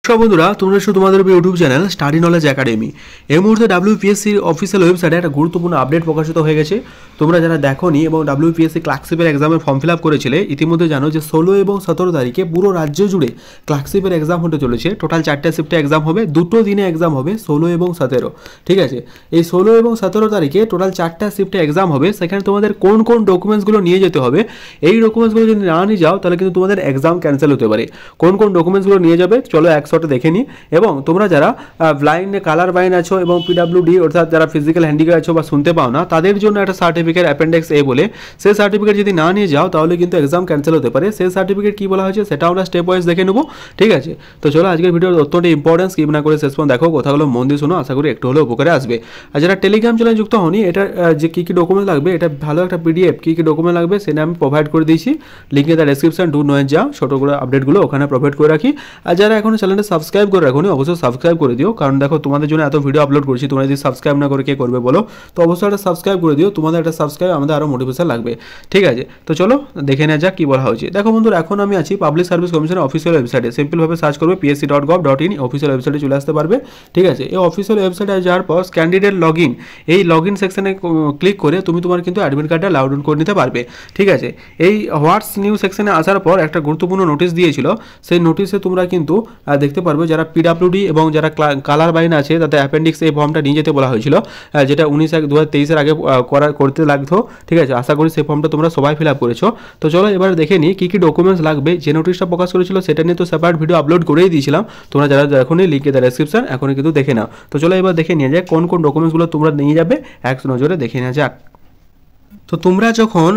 সব বন্ধুরা তোমরা শুধু তোমাদের YouTube channel study knowledge academy এই মুহূর্তে ডাব্লিউপিএসসির অফিসিয়াল ওয়েবসাইটে একটা গুরুত্বপূর্ণ আপডেট প্রকাশিত হয়ে গেছে। তোমরা যারা দেখোনি এবং ডাব্লিউপিএসসি ক্লার্কশিপের এক্সামের ফর্ম ফিল আপ করেছিলে ইতিমধ্যে জানো যে 16 এবং 17 তারিখে পুরো রাজ্য জুড়ে ক্লার্কশিপের এক্সাম হতে চলেছে। টোটাল 4টে শিফটে এক্সাম হবে, দুটো দিনে এক্সাম হবে 16 এবং 17। ঠিক আছে, এই 16 এবং 17 তারিখে টোটাল 4টা শিফটে এক্সাম হবে। সেখানে তোমাদের কোন কোন ডকুমেন্টসগুলো নিয়ে যেতে হবে, এই ডকুমেন্টসগুলো যদি না নিয়ে যাও তাহলে কিন্তু তোমাদের এক্সাম ক্যান্সেল হতে পারে। কোন কোন ডকুমেন্টসগুলো নিয়ে যাবে চলো একশোটা দেখে নিই। এবং তোমরা যারা ব্লাইন্ড কালার বাইন্ড আছো এবং পিডাব্লিউডি অর্থাৎ যারা ফিজিক্যাল হ্যান্ডিক্যাপ আছো বা শুনতে পাও না তাদের জন্য একটা সার্টিফিকেট অ্যাপেন্ডিক্স এ বলে, সেই সার্টিফিকেট যদি না নিয়ে যাও তাহলে কিন্তু এক্সাম ক্যান্সেল হতে পারে। সেই সার্টিফিকেট কি বলা হয়েছে সেটা আমরা স্টেপ ওয়াইজ দেখে নেবো। ঠিক আছে, তো চলো আজকের ভিডিওর অত্যন্ত ইম্পর্টেন্স স্কিপ না করে শেষ পর্যন্ত দেখো, কথাগুলো মন দিয়ে শোনো, আশা করি একটু হলেও উপকারে আসবে। আর যারা টেলিগ্রাম চ্যানেলে যুক্ত হনি, এটা যে কী কী ডকুমেন্ট লাগবে, এটা ভালো একটা পিডিএফ কী কী ডকুমেন্ট লাগবে সেটা আমি প্রোভাইড করে দিয়েছি, লিঙ্কে তার ডেসক্রিপশন ডু নয় যা ছোটো করে আপডেটগুলো ওখানে প্রোভাইড করে রাখি। আর যারা এখনো চ্যানেলটা সাবস্ক্রাইব করে রাখুন অবশ্যই সাবস্ক্রাইব করে দিও, কারণ দেখো তোমাদের জন্য এত ভিডিও আপলোড করছি, তোমরা যদি সাবস্ক্রাইব না করে কে করবে বলো। তো অবশ্যই একটা সাবস্ক্রাইব করে দিও, তোমাদের একটা সাবস্ক্রাইব আমাদের আরও মোটিভেশন লাগবে। ঠিক আছে, তো চলো দেখে নেওয়া যাক কী বলা হয়েছে। দেখো বন্ধুরা, এখন আমি আছি পাবলিক সার্ভিস কমিশনের অফিসিয়াল ওয়েবসাইটে। সিম্পলভাবে সার্চ করবে psc.gov.in, অফিসিয়াল ওয়েবসাইটে চলে আসতে পারবে। ঠিক আছে, এই অফিসিয়াল ওয়েবসাইটে যাওয়ার পর ক্যান্ডিডেট লগ ইন, এই লগ ইন সেকশনে ক্লিক করে তুমি তোমার কিন্তু অ্যাডমিট কার্ডটা ডাউনলোড করে নিতে পারবে। ঠিক আছে, এই হোয়াটস নিউ সেকশনে আসার পর একটা গুরুত্বপূর্ণ নোটিশ দিয়েছিল, সেই নোটিশে তোমরা কিন্তু দেখতে পারবে যারা পিডাব্লিউডি এবং যারা কালার বাইন আছে তাতে অ্যাপেন্ডিক্স এই ফর্মটা নিয়ে যেতে বলা হয়েছিল, যেটা 19/1/2023 আগে করতে লাগতো। ঠিক আছে, আশা করি সেই ফর্মটা তোমরা সবাই ফিল আপ করেছো। তো চলো এবার দেখে নিই কী কী ডকুমেন্টস লাগবে। যে নোটিশটা প্রকাশ করেছিল সেটা নিয়ে তো সেপারেট ভিডিও আপলোড করেই দিয়েছিলাম, তোমরা যারা এখনই লিঙ্কে দেওয়া ডেসক্রিপশন এখনই কিন্তু দেখে নাও। তো চলো এবার দেখে নিয়ে যায় কোন কোন ডকুমেন্টসগুলো তোমরা নিয়ে যাবে, এক নজরে দেখে নেওয়া যাক। তো তোমরা যখন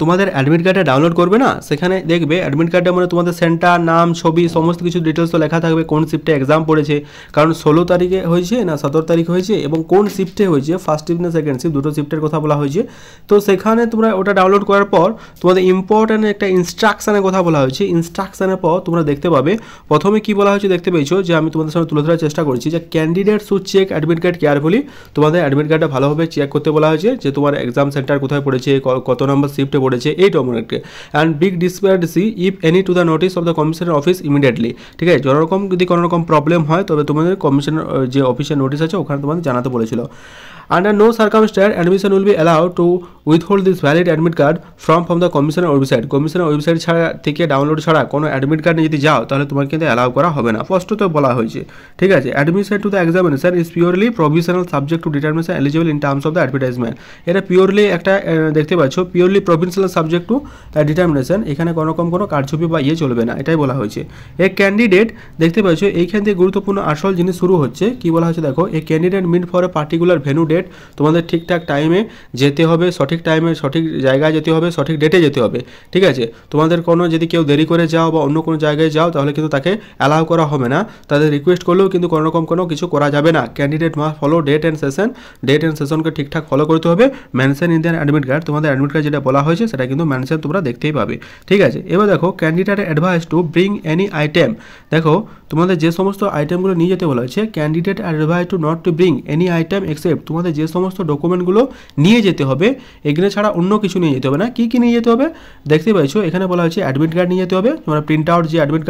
তোমাদের অ্যাডমিট কার্ডটা ডাউনলোড করবে না, সেখানে দেখবে অ্যাডমিট কার্ডে মানে তোমাদের সেন্টার, নাম, ছবি, সমস্ত কিছু ডিটেলস তো লেখা থাকবে, কোন শিফটে এক্সাম পড়েছে, কারণ 16 তারিখে হয়েছে না 17 তারিখ হয়েছে, এবং কোন শিফটে হয়েছে, ফার্স্ট শিফট না সেকেন্ড শিফট, দুটো শিফটের কথা বলা হয়েছে। তো সেখানে তোমরা ওটা ডাউনলোড করার পর তোমাদের ইম্পর্ট্যান্ট একটা ইনস্ট্রাকশানের কথা বলা হয়েছে। ইনস্ট্রাকশানের পর তোমরা দেখতে পাবে প্রথমে কি বলা হয়েছে দেখতে পেয়েছো, যে আমি তোমাদের সামনে তুলে ধরার চেষ্টা করছি, যে candidate should check admit card carefully. তোমাদের অ্যাডমিট কার্ডটা ভালোভাবে চেক করতে বলা হয়েছে, যে তোমার এক্সাম সেন্টার কোথায় পড়েছে, কত নম্বর শিফটে পড়েছে, এই ডকুমেন্টকে। And big discrepancy if any to the notice of the commissioner office immediately. ঠিক আছে, যতরকম যদি কোনো রকম প্রবলেম হয় তবে তোমাদের কমিশনার যে অফিসের নোটিস আছে ওখানে তোমাদের জানাতে বলেছিল। Under no circumstance, admission will be allowed to withhold this valid admit card from the commissioner website. কমিশনের ওয়েবসাইট ছাড়া থেকে ডাউনলোড ছাড়া কোনো অ্যাডমিট কার্ড যদি যাও তাহলে তোমাকে কিন্তু অ্যালাউ করা হবে না, স্পষ্টত বলা হয়েছে। ঠিক আছে, admission to the examination is purely provisional subject to determination eligible in terms of the advertisement. এটা পিওরলি একটা দেখতে পাচ্ছ, purely provisional subject to determination, এখানে কোনো রকম কোনো কারচুপি বা ইয়ে চলবে না, এটাই বলা হয়েছে। এ ক্যান্ডিডেট দেখতে পাচ্ছ এইখান থেকে গুরুত্বপূর্ণ আসল জিনিস শুরু হচ্ছে, কি বলা হয়েছে দেখো, a candidate meet for a particular venue date, তোমাদের ঠিকঠাক টাইমে যেতে হবে, সঠিক টাইমে সঠিক জায়গায় যেতে হবে, সঠিক ডেটে যেতে হবে। ঠিক আছে, তোমাদের কোনো যদি কেউ দেরি করে যাও বা অন্য কোনো জায়গায় যাও তাহলে কিন্তু তাকে অ্যালাউ করা হবে না, তাদের রিকোয়েস্ট করলেও কিন্তু কোনো রকম কোনো কিছু করা যাবে না। Candidate must follow date and সেশনকে ঠিকঠাক ফলো করতে হবে। Mention in the admit card, তোমাদের অ্যাডমিট কার্ড যেটা বলা হয়েছে সেটা কিন্তু মেনশন তোমরা দেখতেই পাবে। ঠিক আছে, এবার দেখো candidate advise to bring any item. দেখো তোমাদের যে সমস্ত আইটেমগুলো নিয়ে যেতে বলা হয়েছে, candidate advise to not to bring any item except, তোমাদের যে সমস্ত ডকুমেন্টগুলো নিয়ে যেতে হবে এগুলো ছাড়া অন্য কিছু নিয়ে যেতে হবে না। কী কী নিয়ে যেতে হবে দেখতে পাইছো, এখানে বলা হয়েছে অ্যাডমিট কার্ড নিয়ে যেতে হবে, তোমরা প্রিন্ট আউট যে অ্যাডমিট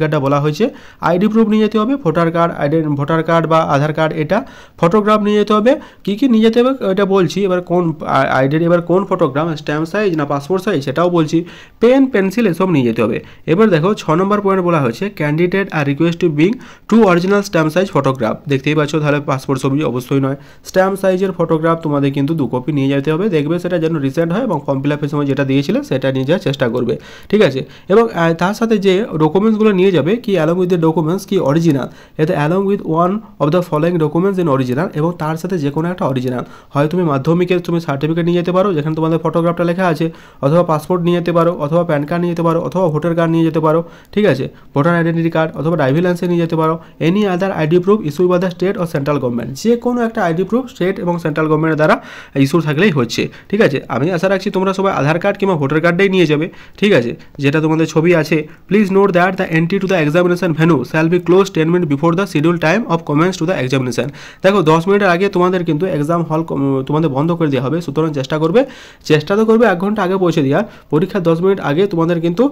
কার্ডটা বলা হয়েছে, আইডি প্রুফ নিয়ে যেতে হবে, ভোটার কার্ড বা আধার কার্ড, এটা ফটোগ্রাফ নিয়ে যেতে হবে। কী কী নিয়ে যেতে হবে এটা বলছি, এবার কোন আইডির এবার কোন ফটোগ্রাফ, স্ট্যাম্প সাইজ না পাসপোর্ট সাইজ সেটাও বলছি, পেন পেন্সিল এসব নিয়ে যেতে হবে। এবার দেখো 6 নম্বর পয়েন্ট বলা হয়েছে, candidate are request to bring 2 original stamp size photograph. দেখতেই পাচ্ছ, তাহলে পাসপোর্ট ছবি অবশ্যই নয়, স্ট্যাম্প সাইজের ফটোগ্রাফ তোমাদের কিন্তু 2 কপি নিয়ে যেতে হবে। দেখবে সেটা যেন রিসেন্ট হয় এবং ফর্ম ফিল আপের সময় যেটা দিয়েছিল সেটা নিয়ে যাওয়ার চেষ্টা করবে। ঠিক আছে, এবং তার সাথে যে ডকুমেন্টসগুলো নিয়ে যাবে, কি অ্যালং উইথ দ্য ডকুমেন্টস কি অরিজিনাল, এতে along with one of the following documents in original, এবং তার সাথে যে কোনো একটা অরিজিনাল, হয় তুমি মাধ্যমিকের তুমি সার্টিফিকেট নিয়ে যেতে পারো যেখানে তোমাদের ফটোগ্রাফটা লেখা আছে, অথবা পাসপোর্ট নিয়ে যেতে পারো, অথবা প্যান কার্ড নিয়ে যেতে পারো, অথবা ভোটার কার্ড নিয়ে যেতে পারো। ঠিক আছে, ভোটার আইডেন্টি কার্ড অথবা ড্রাইভিং লাইসেন্স নিয়ে যেতে পারো, any other ID proof issue by the state ও সেন্ট্রাল গভর্নমেন্ট, যে কোনো একটা আইডি প্রুফ স্টেট এবং সেন্ট্রাল গভর্নমেন্টের দ্বারা ইস্যু থাকলেই হচ্ছে। ঠিক আছে, আমি আশা রাখছি তোমরা সবাই আধার কার্ড কিংবা ভোটার কার্ডটাই নিয়ে যাবে। ঠিক আছে, যেটা তোমাদের ছবি আছে। Please note that the entry to the examination venue shall be close 10 minute before the schedule time of commence to the examination. দেখো 10 মিনিটের আগে তোমাদের কিন্তু এক্সাম হল তোমাদের বন্ধ করে দেওয়া হবে, সুতরাং চেষ্টা করবে করবে, চেষ্টা তো করবে 1 ঘন্টা আগে পৌঁছে দেওয়ার। পরীক্ষার 10 মিনিট আগে তোমাদের কিন্তু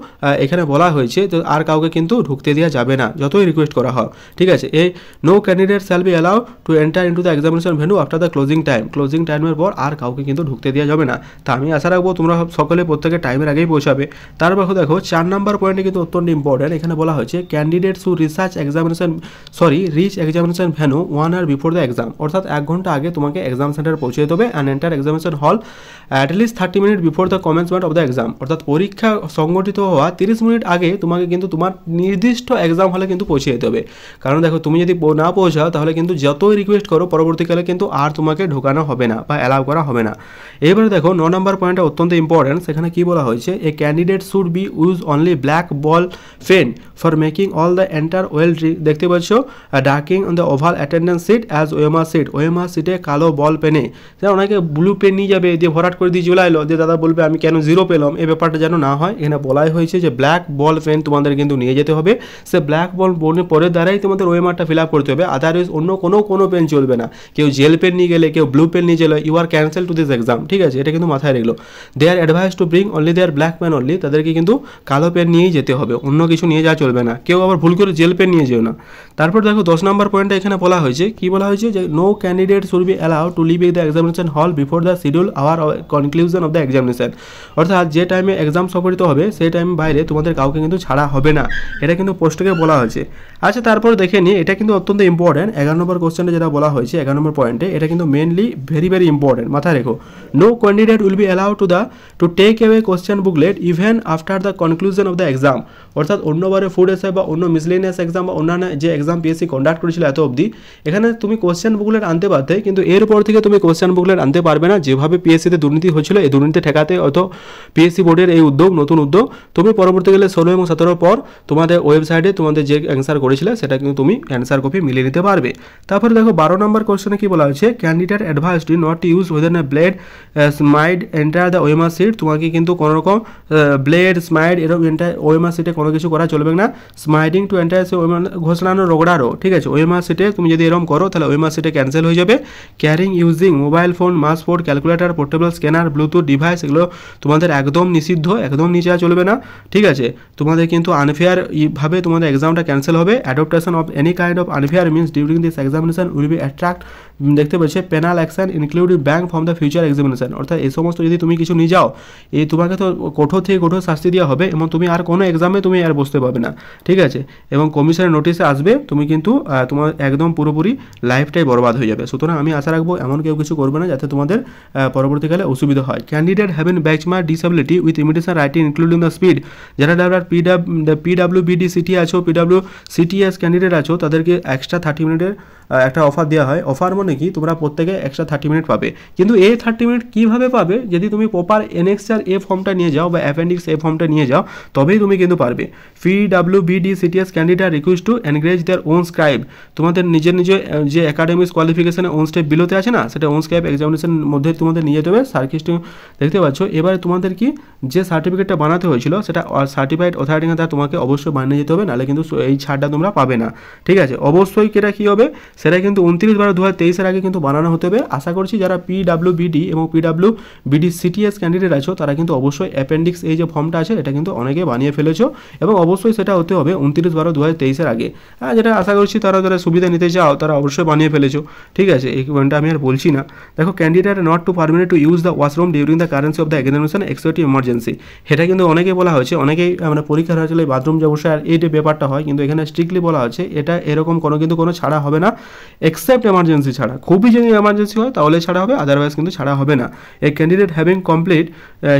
এখানে বলা হয়েছে তো আর কাউকে কিন্তু ঢুকতে দেওয়া যাবে না যতই রিকোয়েস্ট করা হয়, ঠিক আছে। এই no candidate shall be allow to enter into the examination venue after the closing টাইমের পর আর কাউকে কিন্তু ঢুকতে দেওয়া যাবে না। তা আমি আশা রাখবো তোমরা সকলে প্রত্যেকে টাইমের আগেই পৌঁছাবে। তারপর দেখো 4 নম্বর পয়েন্টে কিন্তু অত্যন্ত ইম্পর্টেন্ট, এখানে বলা হয়েছে candidate should reach examination venue 1 hour before the exam, অর্থাৎ 1 ঘন্টা আগে তোমাকে এক্সাম সেন্টারে পৌঁছে যেতে হবে অ্যান্ড এন্টার এক্সামিনেশন হল at least 30 minute before the commencement of the exam, অর্থাৎ পরীক্ষা সংগঠিত হওয়া 30 মিনিট আগে তোমাকে কিন্তু তোমার নির্দিষ্ট এক্সাম হলে কিন্তু পৌঁছে যেতে হবে। কারণ দেখো তুমি যদি না পৌঁছাও তাহলে কিন্তু যতই রিকোয়েস্ট করো পরবর্তীকালে কিন্তু আর তোমাকে ঢোকানো হবে না বা অ্যালাউ করা হবে না। এবারে দেখো 9 নম্বর পয়েন্টটা অত্যন্ত ইম্পর্টেন্ট, সেখানে কি বলা হয়েছে a candidate should be use only black ball pen for making all the enter well, দেখতে পাচ্ছ darking on the oval attendance sheet as OMR সিটে কালো বল পেনে, অনেকে ব্লু পেন নিয়ে যাবে দিয়ে ভরাট করে দিয়ে চলে এলো দিয়ে দাদা বলবে আমি কেন 0 পেলাম, এই ব্যাপারটা যেন না হয়। এখানে বলাই হয়েছে যে ব্ল্যাক বল পেন তোমাদের কিন্তু নিয়ে যেতে হবে, সে ব্ল্যাক বল পরের দ্বারাই তোমাদের ওএমআরটা ফিল আপ করতে হবে, আদারওয়াইজ অন্য কোনো পেন চলবে না। কেউ জেল পেন নিয়ে গেলে কেউ ব্লু পেন নিয়ে গেলে you are cancel to this exam, ঠিক আছে, এটা কিন্তু মাথায় রাখলো। They are advise to bring only their black pen only, তাদেরকে কিন্তু কালো পেন নিয়েই যেতে হবে, অন্য কিছু নিয়ে যাওয়া চলবে না, কেউ আবার ভুল করে জেল পেন নিয়ে যেও না। তারপর দেখো 10 নম্বর পয়েন্টটা এখানে বলা হয়েছে, কি বলা হয়েছে যে no candidate should be allow to leave the examination hall before the schedule hour conclusion of the examination, অর্থাৎ যে টাইমে এক্সাম সংগঠিত হবে সেই টাইম বাইরে তোমাদের কাউকে কিন্তু ছাড়া হবে না, এটা কিন্তু পোস্টকে বলা হয়েছে। আচ্ছা তারপর দেখে নিই, এটা কিন্তু অত্যন্ত ইম্পর্টেন্ট, 11 নম্বর কোশ্চেনটা যেটা বলা হয়েছে 11 নম্বর পয়েন্টে, এটা কিন্তু মেনলি ভেরি ইম্পর্টেন্ট, মাথায় রেখো। No candidate will be allow to take away question booklet even after the conclusion of the exam, অর্থাৎ অন্যবারে ফুড এসে বা অন্য মিসলেনিয়াস এক্সাম বা অন্যান্য যে এক্সাম পিএসসি কন্ডাক্ট করেছিল এত অবধি, এখানে তুমি কোশ্চেন বুকলেট আনতে পারতে, কিন্তু এরপর থেকে তুমি কোশ্চেন বুকলেট আনতে পারবে না। যেভাবে পিএসসিতে দুর্নীতি হচ্ছিল এই দুর্নীতি ঠেকাতে অত পিএসসি বোর্ডের এই উদ্যোগ, নতুন উদ্যোগ, তুমি পরবর্তীকালে 16 এবং 17 পর তোমাদের ওয়েবসাইটে তোমাদের যে অ্যান্সার করেছিলে সেটা কিন্তু তুমি অ্যান্সার কপি মিলিয়ে নিতে পারবে। তারপরে দেখো 12 নম্বর কোশ্চেনে কি বলা হয়েছে, candidate advised not to use within a blade smudge enter the OMR sheet, তোমাকে কিন্তু কোনো রকম ব্লেড স্মাইড এরকম এন্টার ওএমআর সিটে কোনো কিছু করা চলবে না। স্মাইডিং টু এন্টার ঘোষণানো রোগড়ারও, ঠিক আছে, ওএমআর সিটে তুমি যদি এরকম করো তাহলে ওএমআর সিটে ক্যান্সেল হয়ে যাবে। Carrying using mobile phone, mass phone, calculator, portable scanner, Bluetooth device, এগুলো তোমাদের একদম নিষিদ্ধ, একদম নিচে চলবে না, ঠিক আছে। তোমাদের কিন্তু আনফেয়ার ভাবে তোমাদের এক্সামটা ক্যান্সেল হবে। Adaptation of any kind of unfair means during this examination will be attract, দেখতে পাচ্ছে penal action including bank from the future examination, অর্থাৎ এই সমস্ত যদি তুমি কিছু নিয়ে যাও এই তোমাকে তো কঠোর থেকে কঠোর শাস্তি দেওয়া হবে এবং তুমি আর কোনো এক্সামে তুমি আর বসতে পারবে না, ঠিক আছে। এবং কমিশনের নোটিশে আসবে, তুমি কিন্তু তোমার একদম পুরোপুরি লাইফটাই বরবাদ হয়ে যাবে। সুতরাং আমি আশা রাখবো এমন কেউ কিছু করবে না যাতে তোমাদের পরবর্তীকালে অসুবিধা হয়। Candidate having ব্যাচমার্ক disability with imitation writing including the speed, যারা পিডাব্লিউবিডি সিটি আছো, পিডাব্লিউসিটিএস ক্যান্ডিডেট আছো, তাদেরকে এক্সট্রা 30 মিনিটের একটা অফার দেওয়া হয়। অফার মানে কি, তোমরা প্রত্যেকে এক্সট্রা 30 মিনিট পাবে, কিন্তু এই 30 মিনিট কীভাবে পাবে, যদি তুমি প্রপার এনএক্সআর এ ফর্মটা নিয়ে যাও বা অ্যাপেন্ডিক্স এ ফর্মটা নিয়ে যাও তবেই তুমি কিন্তু পারবে। পিডাব্লিউবিডি সিটিএস candidate request to engage their own scribe, তোমাদের নিজের যে একাডেমিক কোয়ালিফিকেশনে ওন স্টেপ বিলোতে আছে না, সেটা ওন স্ক্রাইব এক্সামিনেশনের মধ্যে তোমাদের নিয়ে যেতে হবে। সার্কিস্টিং দেখতে পাচ্ছ, এবারে তোমাদের কি যে সার্টিফিকেটটা বানাতে হয়েছিল সেটা সার্টিফাইড অথরিটির দ্বারা তোমাকে অবশ্যই বানিয়ে যেতে হবে, নাহলে কিন্তু এই ছাড়টা তোমরা পাবে না, ঠিক আছে। অবশ্যই এটা কী হবে, সেটা কিন্তু 29/12/2023 আগে কিন্তু বানানো হতে হবে। আশা করছি যারা পিডাব্লিউবিডি এবং পিডাব্লিউবিডি সিটিএস ক্যান্ডিডেট আছো তারা কিন্তু অবশ্যই অ্যাপেন্ডিক্স এই যে ফর্মটা আছে এটা কিন্তু অনেকে বানিয়ে ফেলেছো এবং অবশ্যই সেটা হতে হবে 29/12/2023 আগে। যেটা আশা করছি তারা যারা সুবিধা নিতে চাও তারা অবশ্যই বানিয়ে ফেলেছো, ঠিক আছে, এই পয়েন্টটা আমি আর বলছি না। দেখো candidate not to permitted to use the washroom during the currency of the examination except emergency, এটা কিন্তু অনেকেই বলা হয়েছে, অনেকেই মানে পরীক্ষার হয়েছিল বাথরুম যে অবশ্যই আর এই যে ব্যাপারটা হয়, কিন্তু এখানে স্ট্রিক্টলি বলা হচ্ছে এটা এরকম কোনো ছাড়া হবে না, এক্সেপ্ট এমার্জেন্সি ছাড়া, খুবই যদি এমার্জেন্সি হয় তাহলে ছাড়া হবে, আদারওয়াইজ কিন্তু ছাড়া হবে না। A candidate having complete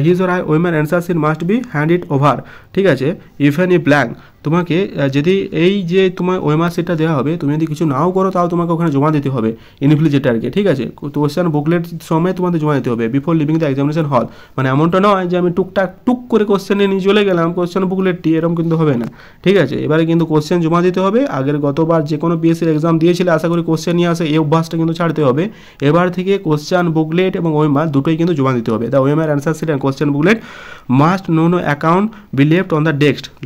his or women answer sheet must be hand it over, ঠিক আছে, ইফেন ই ব্ল্যাঙ্ক, তোমাকে যদি এই যে তোমার ওএমআর সিটটা দেওয়া হবে তুমি যদি কিছু নাও করো তাও তোমাকে ওখানে জমা দিতে হবে ইনফ্লিজেটারকে, ঠিক আছে, কোশ্চেন বুকলেট সময় তোমাদের জমা দিতে হবে বিফোর লিভিং দ্য এক্সামিনেশন হল। মানে এমনটা নয় যে আমি টুক করে কোশ্চেন নিয়ে চলে গেলাম কোশ্চেন বুকলেটটি, এরকম কিন্তু হবে না, ঠিক আছে। এবারে কিন্তু কোশ্চেন জমা দিতে হবে, আগের গতবার যে কোনো পিএসসির এক্সাম দিয়েছিলে আশা করি কোশ্চেন নিয়ে আসে, এই অভ্যাসটা কিন্তু ছাড়তে হবে। এবার থেকে কোশ্চেন বুকলেট এবং ওএমআর দুটোই কিন্তু জমা দিতে হবে। The OMR answer sheet and question booklet must no account be left on the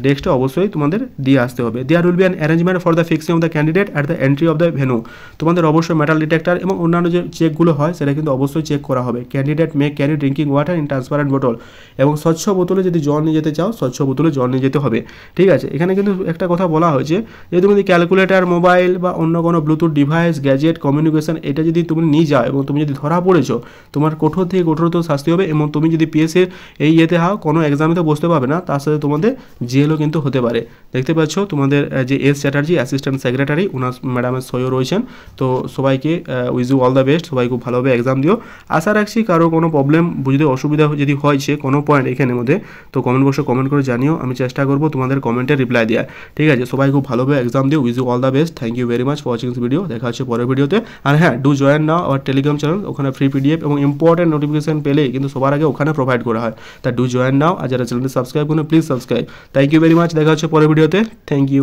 ডেস্কে অবশ্যই তোমাদের তোমাদের দিয়ে আসতে হবে। There will be an arrangement for the fixing of the candidate at the entry of the venue. তোমাদের অবশ্যই metal detector এবং অন্যান্য যে চেকগুলো হয় সেটা কিন্তু অবশ্যই চেক করা হবে। Candidate may carry drinking water in transparent বোতল, এবং স্বচ্ছ বোতলে যদি জল নিয়ে যেতে চাও স্বচ্ছ বোতলে জল নিয়ে যেতে হবে। ঠিক আছে, এখানে কিন্তু একটা কথা বলা হয়েছে যে তুমি যদি ক্যালকুলেটার, মোবাইল বা অন্য কোনো ব্লুটুথ ডিভাইস, গ্যাজেট, কমিউনিকেশন এটা যদি তুমি নিয়ে যাও এবং তুমি যদি ধরা পড়েছো, তোমার কঠোর থেকে কঠোরতম শাস্তি হবে। এবং তুমি যদি পিএসসির এই ইয়েতে হও, কোনো এক্সামে তো বসতে পারবে না, তার সাথে তোমাদের জেলও কিন্তু হতে পারে। দেখতে পাচ্ছ তোমাদের যে এস চ্যাটার্জি অ্যাসিস্ট্যান্ট সেক্রেটারি, ওনার ম্যাডামের সইও রয়েছেন। তো সবাইকে wish you all the best, সবাই খুব ভালোভাবে এক্সাম দিও। আশা রাখছি কারো কোনো প্রবলেম বুঝতে অসুবিধা যদি হয়েছে কোনো পয়েন্ট এখানের মধ্যে, তো কমেন্ট বক্সে কমেন্ট করে জানিও, আমি চেষ্টা করবো তোমাদের কমেন্টে রিপ্লাই দেওয়ার। ঠিক আছে, সবাই খুব ভালোভাবে এক্সাম দিও। Wish you all the best. Thank you very much for watching this video. দেখা হচ্ছে পরের ভিডিওতে। আর হ্যাঁ, do join now our Telegram channel, ওখানে ফ্রি পিডিএফ এবং ইম্পর্টেন্ট নোটিফিকেশন পেলে কিন্তু সবার আগে ওখানে প্রোভাইড করা হয়। তা ডু জয়েন নাও। আর যারা চ্যানেলটি সাবস্ক্রাইব করুন please subscribe. Thank you very much. দেখা হচ্ছে পরের ভিডিওতে। Thank you.